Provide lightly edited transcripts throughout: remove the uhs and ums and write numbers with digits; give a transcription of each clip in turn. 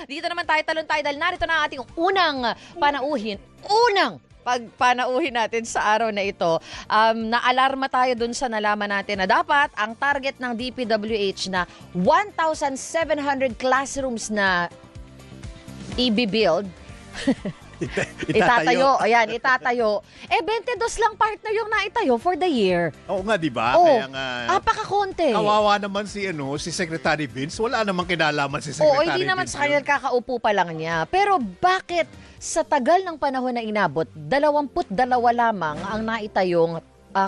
Dito naman tayo talon-tayo dahil narito na ang ating unang panauhin natin sa araw na ito. Naalarma tayo dun sa nalaman natin na dapat ang target ng DPWH na 1,700 classrooms na i-build. Itatayo. Ayan, itatayo. 22 lang partner yung naitayo for the year. Oo nga, di ba? Oh, Kaya nga, apakakonte. kawawa naman si Secretary Vince. Wala namang kinalaman si Secretary Oo, hindi naman Vince. sa kanya kakaupo pa lang niya. Pero bakit sa tagal ng panahon na inabot, 22 lamang ang naitayong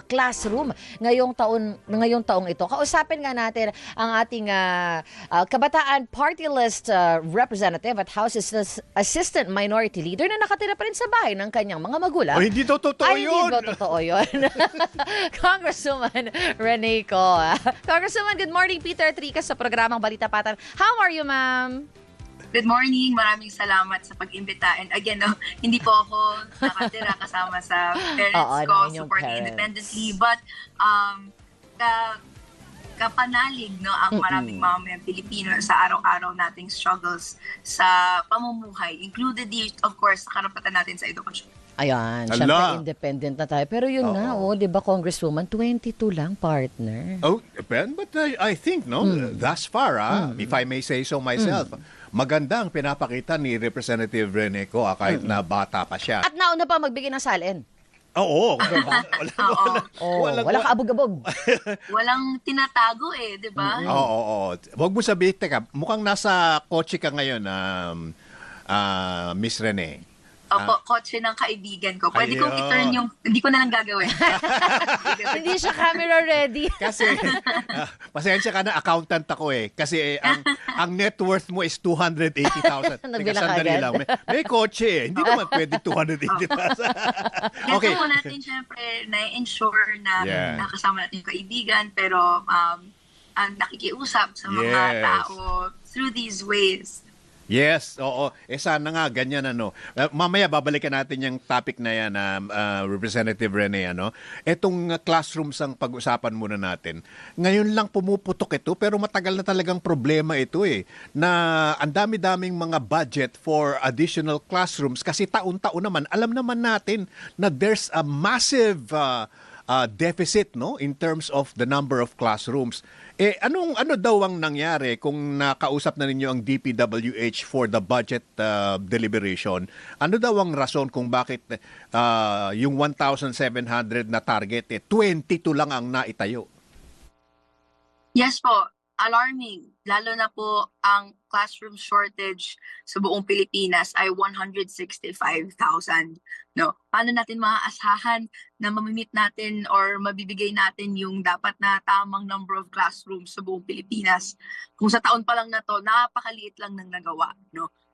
classroom ngayong taong ito? Kausapin nga natin ang ating kabataan party list representative at House Assistant Minority Leader na nakatira pa rin sa bahay ng kanyang mga magulang. Oh, hindi to totoo Ay, yun. hindi ba totoo yun? Congresswoman Rene Co. Congresswoman, good morning. Peter Tricas sa programang Balita Patan. How are you, ma'am? Good morning. Maraming salamat sa pag-imbita. And again, hindi po ako nakatira kasama sa parents ko supporting independently. But kapanalig ang maraming mamamayang Pilipino sa araw-araw nating struggles sa pamumuhay. Included, of course, sa karapatan natin sa edukasyon. Ayan, syempre independent na tayo. Pero yun nga, di ba, Congresswoman, 22 lang, partner. Oh, depend. But I think, thus far, if I may say so myself, maganda ang pinapakita ni Representative Rene Co, kahit na bata pa siya. At nauna pa magbigay ng salin. Oo. Walang kaabog-abog. Walang tinatago di ba? Oo. Huwag mo sabihin, teka, mukhang nasa kotse ka ngayon, Miss Rene. Opo, kotse ng kaibigan ko. Pwede kong i-turn yung, hindi ko na lang gagawin. Hindi siya camera ready. Kasi, pasensya ka na, accountant ako Kasi ang net worth mo is 280,000. Nagbilang Sandali agad. lang. May kotse Hindi naman pwede 280,000. Okay. Gusto po natin syempre na-ensure na nakasama natin yung kaibigan, pero nakikiusap sa mga tao through these ways. Yes, oo. Sana nga, ganyan mamaya babalikan natin yung topic na yan, Representative Rene, Etong classrooms ang pag-usapan muna natin. Ngayon lang pumuputok ito, pero matagal na talagang problema ito na ang dami-daming mga budget for additional classrooms kasi taon-taon naman, alam naman natin na there's a massive deficit in terms of the number of classrooms. Ano daw ang nangyari kung nakausap na ninyo ang DPWH for the budget deliberation? Ano daw ang rason kung bakit yung 1,700 na target 22 lang ang naitayo? Yes po, alarming. Lalo na po ang classroom shortage sa buong Pilipinas ay 165,000. Paano natin maaasahan na mamimit natin or mabibigay natin yung dapat na tamang number of classrooms sa buong Pilipinas? Kung sa taon pa lang na to, napakaliit lang ng nagawa.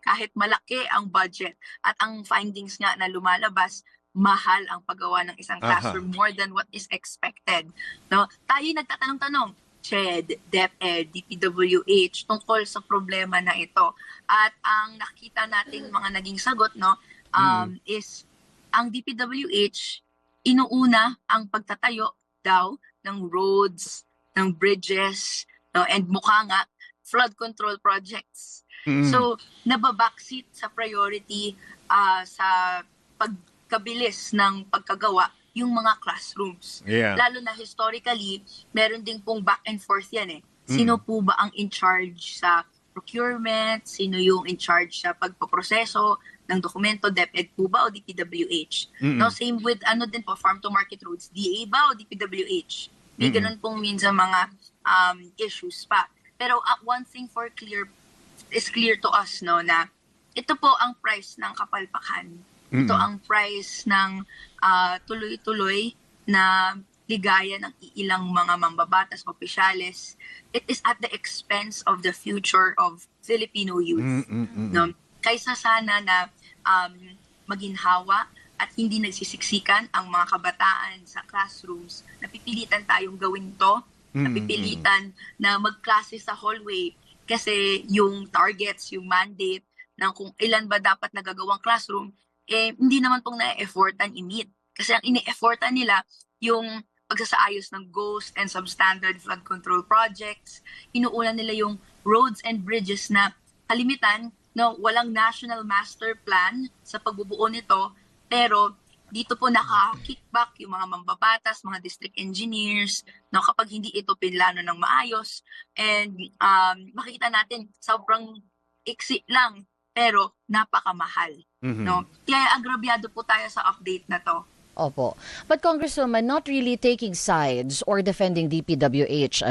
Kahit malaki ang budget at ang findings nga na lumalabas, mahal ang paggawa ng isang classroom, more than what is expected. Tayo nagtatanong-tanong, CHED, DepEd, DPWH tungkol sa problema na ito. At ang nakita nating mga naging sagot is ang DPWH inuuna ang pagtatayo daw ng roads, ng bridges, and mukha nga flood control projects. So nababackseat sa priority sa pagkabilis ng pagkagawa yung mga classrooms. Lalo na historically, meron ding pong back and forth yan Sino po ba ang in charge sa procurement? Sino yung in charge sa pagpaproseso ng dokumento? DepEd po ba o DPWH? Same with din po, farm to market roads. DA ba o DPWH? May ganun pong minsan mga issues pa. Pero one thing is clear to us na ito po ang price ng kapalpakan. Ito ang price ng tuloy-tuloy na ligaya ng ilang mga mambabatas, opisyales. It is at the expense of the future of Filipino youth. Kaysa sana na maginhawa at hindi nagsisiksikan ang mga kabataan sa classrooms, napipilitan tayong gawin to, napipilitan na magklase sa hallway kasi yung targets, yung mandate ng kung ilan ba dapat nagagawang classroom, hindi naman pong na-effortan i-meet. Kasi ang ini-effortan nila, yung pagsasaayos ng ghost and substandard flood control projects, inuulan nila yung roads and bridges na kalimitan no, walang national master plan sa pagbubuo nito, pero dito po naka-kickback yung mga mambabatas, mga district engineers, no, kapag hindi ito pinlano ng maayos. And makikita natin, sobrang iksi lang, pero napakamahal. No? Kaya agrabyado po tayo sa update na to. Opo. But Congresswoman, not really taking sides or defending DPWH,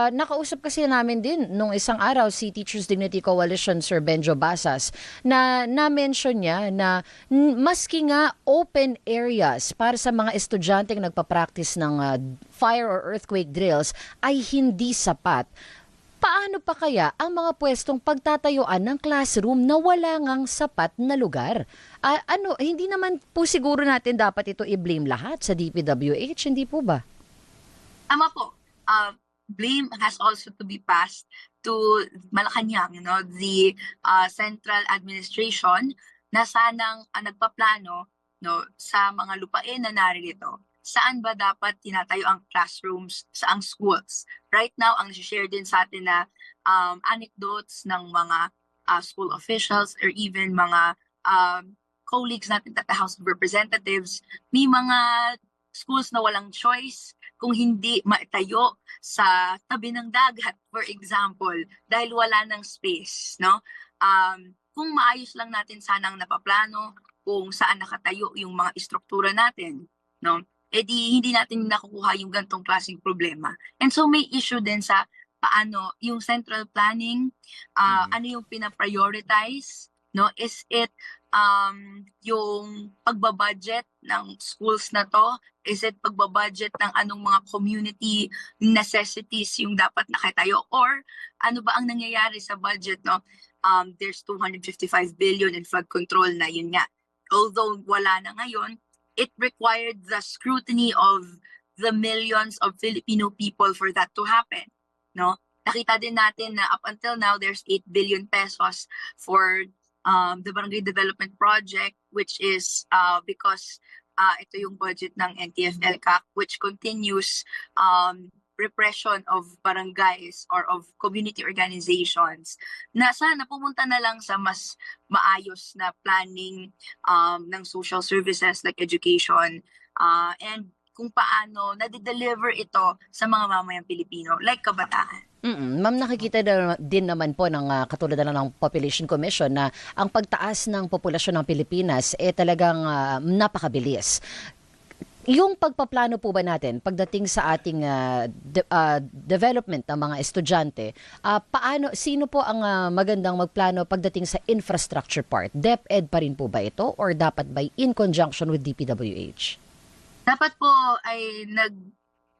nakausap kasi namin din nung isang araw si Teachers Dignity Coalition Sir Benjo Basas na na-mention niya na maski nga open areas para sa mga estudyanteng nagpa-practice ng fire or earthquake drills ay hindi sapat. Paano pa kaya ang mga pwestong pagtatayuan ng classroom na wala ngang sapat na lugar? Hindi naman po siguro natin dapat ito i-blame lahat sa DPWH, hindi po ba? Tama po. Blame has also to be passed to Malacanang, the central administration na sanang nagpaplano sa mga lupain na naririto. Saan ba dapat tinatayo ang classrooms sa ang schools? Right now, ang share din sa atin na anecdotes ng mga school officials or even mga colleagues natin at the House of Representatives, may mga schools na walang choice kung hindi maitayo sa tabi ng dagat, for example, dahil wala ng space. No? Kung maayos lang natin sanang napaplano kung saan nakatayo yung mga istruktura natin, no? Di hindi natin nakukuha yung gantong klaseng problema. And so may issue din sa paano yung central planning, ano yung pina-prioritize, no? Is it yung pagbabudget ng schools na to? Is it pagbabudget ng anong mga community necessities yung dapat nakatayo? Or ano ba ang nangyayari sa budget, no? There's 255 billion in flood control na yun nga. Although wala na ngayon, it required the scrutiny of the millions of Filipino people for that to happen. No? Nakita din natin na up until now, there's 8 billion pesos for the Barangay Development Project, which is because ito yung budget ng NTF-ELCAC, which continues repression of barangays or of community organizations na sana pumunta na lang sa mas maayos na planning ng social services like education and kung paano nade-deliver ito sa mga mamayang Pilipino like kabataan. Ma'am, nakikita din naman po ng katulad na ng Population Commission na ang pagtaas ng populasyon ng Pilipinas talagang napakabilis. Yung pagpaplano po ba natin pagdating sa ating development ng mga estudyante, sino po ang magandang magplano pagdating sa infrastructure part? DepEd pa rin po ba ito or dapat by in conjunction with DPWH? Dapat po ay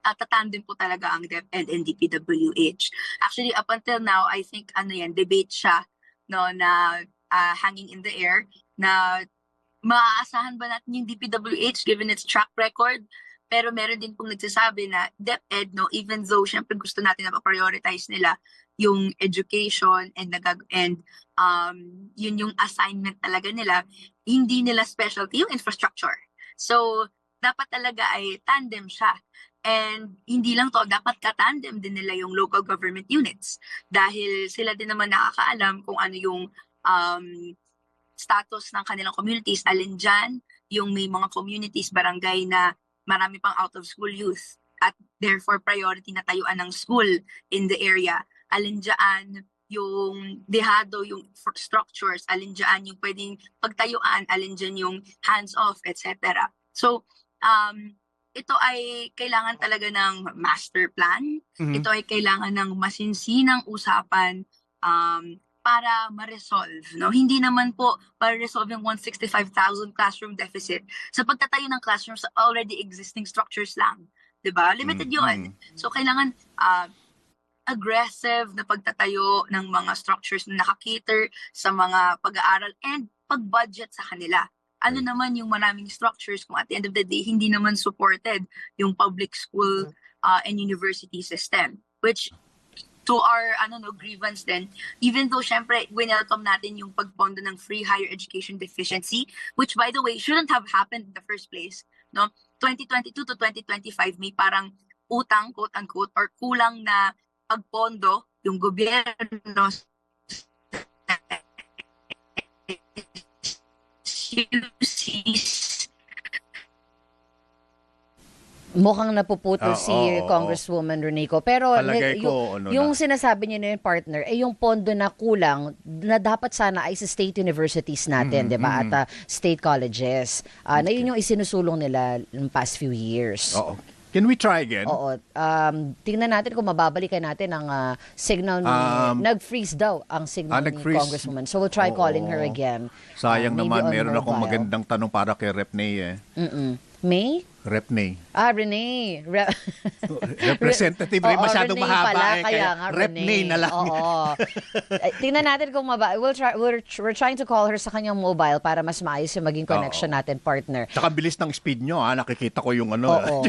tatandem po talaga ang DepEd and DPWH. Actually, up until now, I think debate siya na hanging in the air na maaasahan ba natin yung DPWH given its track record? Pero meron din pong nagsasabi na DepEd, even though syempre gusto natin na pa-prioritize nila yung education and yun yung assignment talaga nila, hindi nila specialty yung infrastructure. So, dapat talaga ay tandem siya. And hindi lang to, dapat katandem din nila yung local government units. Dahil sila din naman nakakaalam kung ano yung status ng kanilang communities. Alin dyan, yung may mga communities, barangay na marami pang out-of-school youth at therefore priority na tayuan ng school in the area. Alin dyan, yung dehado, yung structures, alin dyan yung pwedeng pagtayuan, alin dyan yung hands-off, etc. So, ito ay kailangan talaga ng master plan. Ito ay kailangan ng masinsinang usapan para ma-resolve. No? Hindi naman po para resolve yung 165,000 classroom deficit sa pagtatayo ng classrooms sa already existing structures lang. Diba? Limited yun. So, kailangan aggressive na pagtatayo ng mga structures na nakakater sa mga pag-aaral and pag-budget sa kanila. Ano naman yung maraming structures kung at the end of the day, hindi naman supported yung public school and university system. Which, to our grievance din, even though syempre, winelcome natin yung pagpondo ng free higher education deficiency, which by the way, shouldn't have happened in the first place. No? 2022 to 2025, may parang utang, quote-unquote, or kulang na pagpondo yung gobyerno SUCs. Mukhang napuputol Oo, si oo, oo. Congresswoman Renico. Pero Palagay ko, ano yung na. sinasabi niyo na yung partner, yung pondo na kulang na dapat sana ay sa state universities natin, di ba? At state colleges. Na yun yung isinusulong nila in past few years. Oo. Can we try again? Oo. Tingnan natin kung mababalikan natin ang signal ni... nag-freeze daw ang signal ni nag-freeze. Congresswoman. So we'll try calling her Oo. again. Sayang Maybe naman, on meron akong mobile. magandang tanong para kay Rep. Ney May? Rep. Ney. Renee. Representative rin, Oo, masyadong Renee mahaba pala, kaya nga, Rep. Renee. Ney na lang. Oo. Tingnan natin kung we're trying to call her sa kanyang mobile para mas maayos yung maging connection natin, partner. Tsaka bilis ng speed nyo, nakikita ko yung ano. Oo.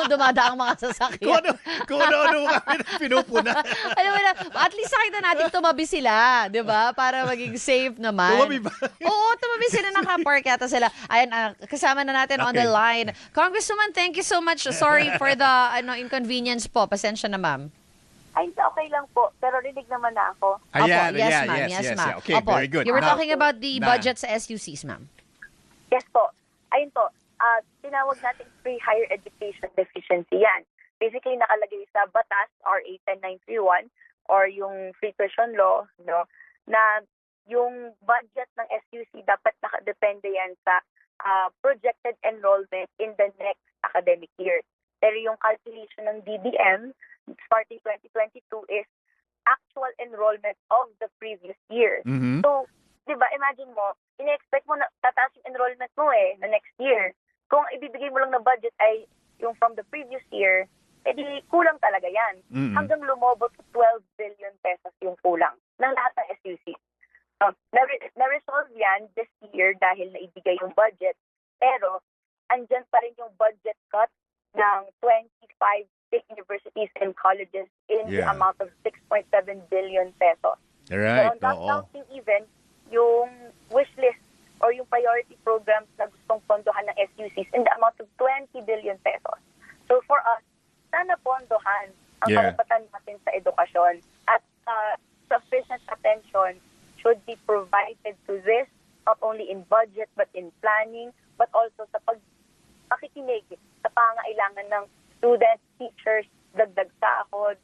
Dumadaang mga kung sasakyan. ano kami pinupuna. Alam mo na, at least nakita natin tumabi sila, di ba? Para maging safe naman. Tumabi ba? Oo, tumabi sila, nakapark yata sila. Ayan, kasama na natin on the Okay. line. Congresswoman, thank you so much. Sorry for the inconvenience po. Pasensya na, ma'am. Ay, okay lang po. Pero rinig naman na ako. Ayan, Opo, yes, ayan, ma'am. yes, Yes, yes, ma'am. yeah. Okay, Opo, very good. you were Now, talking about the na- budget sa SUCs, ma'am. Yes po. Ayun po. Tinawag natin free higher education deficiency yan. Basically, nakalagay sa batas, RA 10931, or yung free tuition law, no, na yung budget ng SUC dapat nakadepende yan sa projected enrollment in the next academic year. Pero yung calculation ng DBM starting 2022 is actual enrollment of the previous year. Mhm. So, di ba, imagine mo, ina-expect mo na tataas yung enrollment mo na next year. Kung ibibigay mo lang na budget ay yung from the previous year, edi kulang talaga yan. Mhm. Hanggang lumobo to 12 billion pesos yung kulang ng lahat ng SUC. Na-resolve yan this year dahil naibigay yung budget. Pero, andyan pa rin yung budget cut ng 25 state universities and colleges in the Yeah. amount of 6.7 billion pesos. Right, So, not oo. counting even yung wish list or yung priority programs na gustong pondohan ng SUCs in the amount of 20 billion pesos. So, for us, sana pondohan ang Yeah. karapatan natin sa edukasyon at sufficient attention should be provided to this, not only in budget but in planning, but also sa pakikinig sa pangailangan ng students, teachers, dagdag sahod,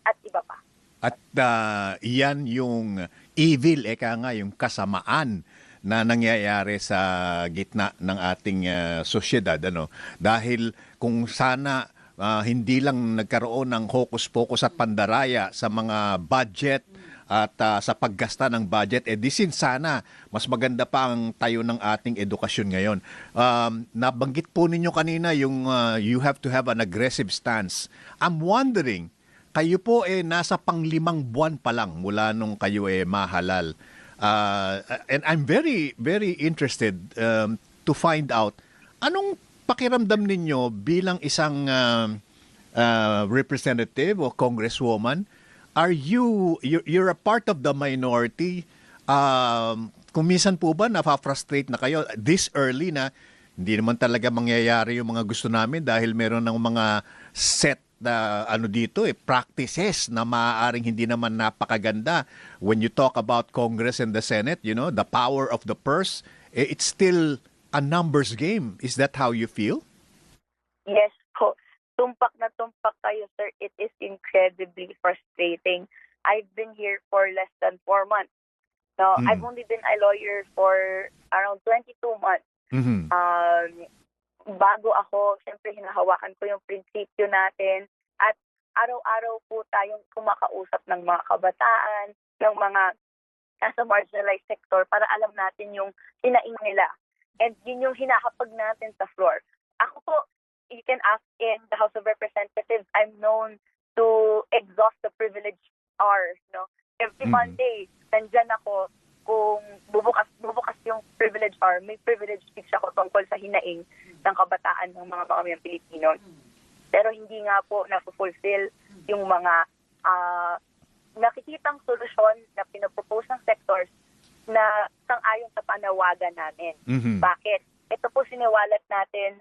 at iba pa. At iyan yung evil, yung kasamaan na nangyayari sa gitna ng ating sosyedad. Dahil kung sana hindi lang nagkaroon ng hocus-pocus at pandaraya sa mga budget at sa paggasta ng budget, disin sana mas maganda pa ang tayo ng ating edukasyon ngayon. Nabanggit po ninyo kanina yung you have to have an aggressive stance. I'm wondering, kayo po nasa pang-5 buwan pa lang mula nung kayo mahalal. And I'm very, very interested to find out anong pakiramdam ninyo bilang isang representative o congresswoman. Are you're a part of the minority? Kung minsan po ba nafa-frustrate na kayo this early na hindi naman talaga mangyayari yung mga gusto namin dahil meron ng mga set na dito practices na maaaring hindi naman napakaganda. When you talk about Congress and the Senate, the power of the purse, it's still a numbers game. Is that how you feel? Yes po. Tumpak na tumpak kayo, sir. It is incredibly frustrating. I've been here for less than 4 months. No, I've only been a lawyer for around 22 months. Mhm. Bago ako, siyempre hinahawakan ko yung prinsipyo natin at araw-araw po tayong kumakausap ng mga kabataan, ng mga nasa marginalized sector para alam natin yung hinaing nila. And yun yung hinahapag natin sa floor. Ako po, you can ask in the House of Representatives, I'm known to exhaust the privilege hour. No? Every Monday, nandyan ako kung bubukas yung privilege hour. May privilege speech ako tungkol sa hinaing ng kabataan ng mga mamamayang Pilipino. Pero hindi nga po na-fulfill yung mga nakikitang solusyon na pinapropose ng sectors na sang-ayon sa panawagan namin. Mhm. Bakit? Ito po siniwalat natin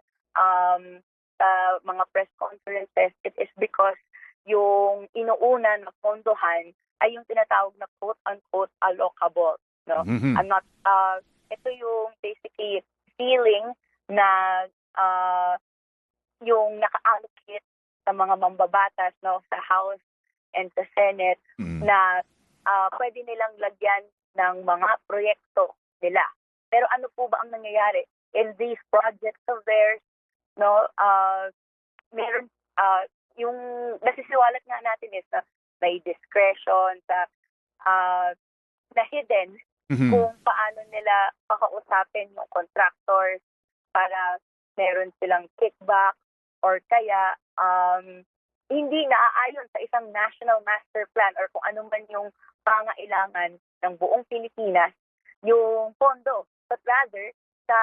sa mga press conferences. It is because yung inuuna na pondohan ay yung tinatawag na quote-unquote allocable. no? Mhm. I'm not, ito yung basically feeling na yung naka-allocate sa mga mambabatas, no, sa House and sa Senate Mm. na pwede nilang lagyan ng mga proyekto nila. Pero ano po ba ang nangyayari? In these projects of theirs, no, meron, yung nasisiwalat nga natin is na may discretion sa na hidden Mhm. kung paano nila kakausapin yung contractors para meron silang kickback or kaya hindi naaayon sa isang national master plan or kung ano man yung pangailangan ng buong Pilipinas yung pondo, but rather sa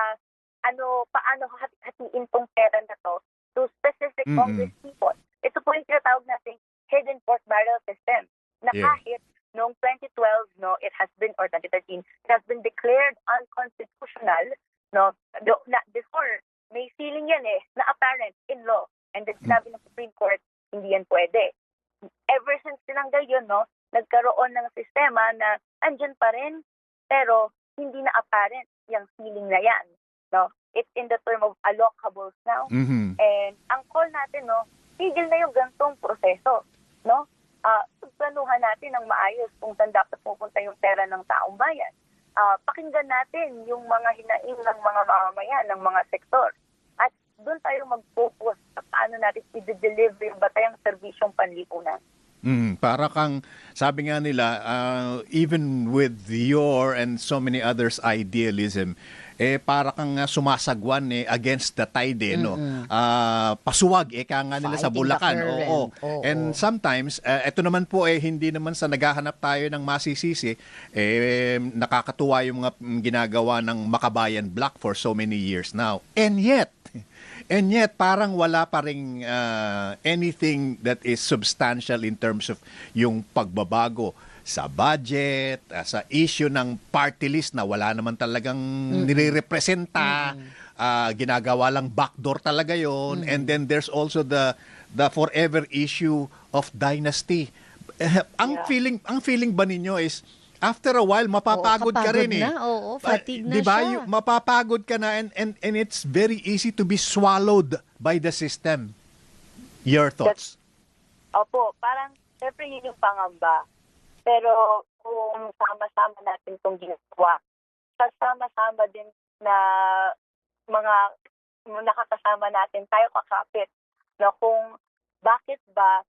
paano hatiin tong pera na to to specific Mm-mm. Congress people. Ito po yung tinatawag nating hidden pork barrel system na Yeah. kahit noong 2012, no, it has been, or 2013, it has been declared unconstitutional, no, before, may feeling yan na apparent in law. And then sinabi ng Supreme Court, hindi yan pwede. Ever since tinanggal yun, no, nagkaroon ng sistema na andyan pa rin, pero hindi na apparent yung feeling na yan. No? It's in the term of allocables now. Mhm. And ang call natin, no, tigil na yung gantong proseso. No? Planuhan natin ng maayos kung saan dapat pupunta yung pera ng taong bayan. Pakinggan natin yung mga hinaing ng mga mamamayan, ng mga sektor. At doon tayo mag-focus sa paano natin i-deliver yung batayang serbisyong panlipunan. Para kang, sabi nga nila, even with your and so many others idealism, para kang sumasagwan against the tide, no? Pasuwag, kaya nga nila sa Fighting the Bulacan. current. Oo. Oo. And sometimes, ito naman po hindi naman sa naghahanap tayo ng masisisi, nakakatuwa yung mga ginagawa ng Makabayan Block for so many years now. And yet, parang wala pa ring anything that is substantial in terms of yung pagbabago sa budget, sa issue ng party list na wala naman talagang nire-representa, ginagawa lang backdoor talaga yon. And then there's also the forever issue of dynasty. Ang feeling ba ninyo is after a while mapapagod ka rin na, oo, fatigue na di ba? siya. Mapapagod ka na and it's very easy to be swallowed by the system. Your thoughts? Opo, parang syempre yun yung pangamba. Pero kung sama-sama natin itong ginagawa, kasama-sama din na mga nakakasama natin, tayo kakapit na kung bakit ba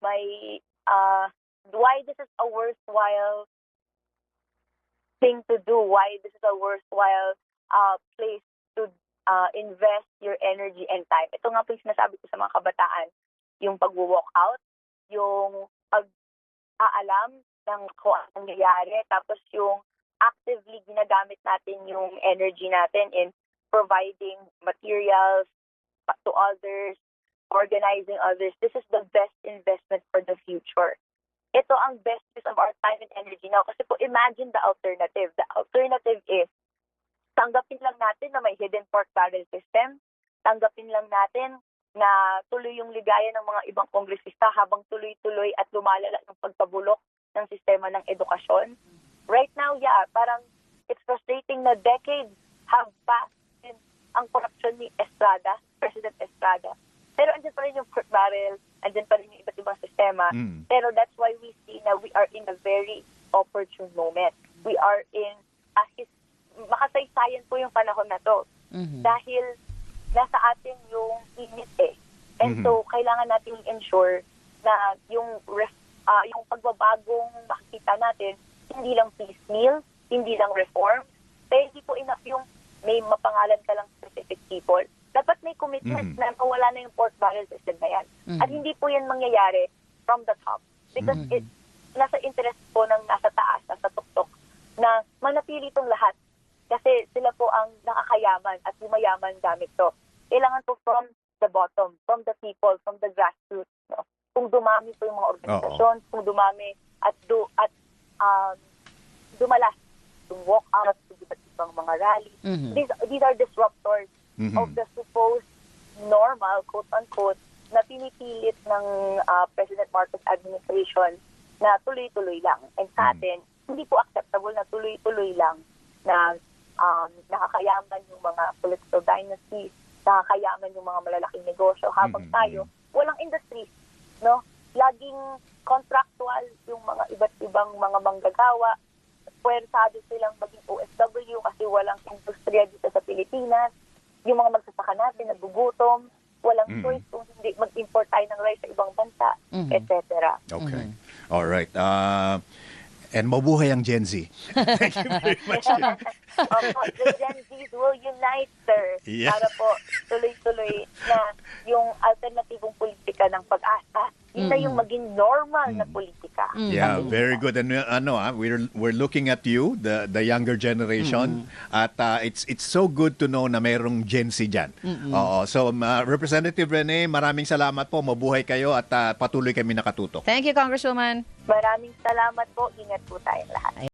may why this is a worthwhile thing to do, why this is a worthwhile place to invest your energy and time. Ito nga po yung sinasabi ko sa mga kabataan, yung pag-walk out, yung pag-aalam ng kung anong nangyayari, tapos yung actively ginagamit natin yung energy natin in providing materials to others, organizing others. This is the best investment for the future. Ito ang best use of our time and energy now. Kasi po, imagine the alternative. The alternative is, tanggapin lang natin na may hidden pork barrel system. Tanggapin lang natin na tuloy yung ligaya ng mga ibang kongresista habang tuloy-tuloy at lumalala ng pagpabulok ng sistema ng edukasyon. Right now, parang it's frustrating na decades have passed since ang korupsyon ni Estrada, President Estrada. Pero andyan pa rin yung pork barrel, andyan pa rin yung iba't ibang sistema. Pero that's why we see na we are in a very opportune moment. We are in makasaysayan po yung panahon na to. Dahil nasa atin yung init And so, kailangan natin ensure na yung pagbabagong makikita natin, hindi lang piecemeal, hindi lang reform, pero hindi po enough yung may mapangalan ka lang specific people. Dapat may commitment na mawala na yung pork barrel system na yan. At hindi po yan mangyayari from the top. Because nasa interest po ng nasa taas, nasa tuktok, na manatili itong lahat. Kasi sila po ang nakakayaman at yumayaman gamit to. Kailangan po from the bottom, from the people, from the grassroots. No? Kung dumami po yung mga organisasyon, kung dumami at dumalas, to walk out to ibang mga rally. These are disruptors of the supposed normal, quote-unquote, na pinipilit ng President Marcos administration na tuloy-tuloy lang. And sa atin, hindi po acceptable na tuloy-tuloy lang na nakakayaman yung mga political dynasties, nakakayaman yung mga malalaking negosyo habang tayo walang industry, no? Laging contractual yung mga iba't ibang mga manggagawa. Puwersado silang maging OFW kasi walang industriya dito sa Pilipinas. Yung mga magsasaka natin nagugutom, walang choice kung hindi mag-import tayo ng rice sa ibang bansa, etc. Okay. All right. And mabuhay ang Gen Z. Thank you very much. Opo, the Gen Zs will unite, sir. Yeah. Para po tuloy-tuloy na yung alternatibong politika ng pag-asa, yun na yung maging normal na politika. Yeah, very good. And we're looking at you, the younger generation, at it's so good to know na mayroong Gen Z diyan. Oo. So Representative Rene, maraming salamat po. Mabuhay kayo at patuloy kami nakatutok. Thank you, Congresswoman. Maraming salamat po. Ingat po tayong lahat.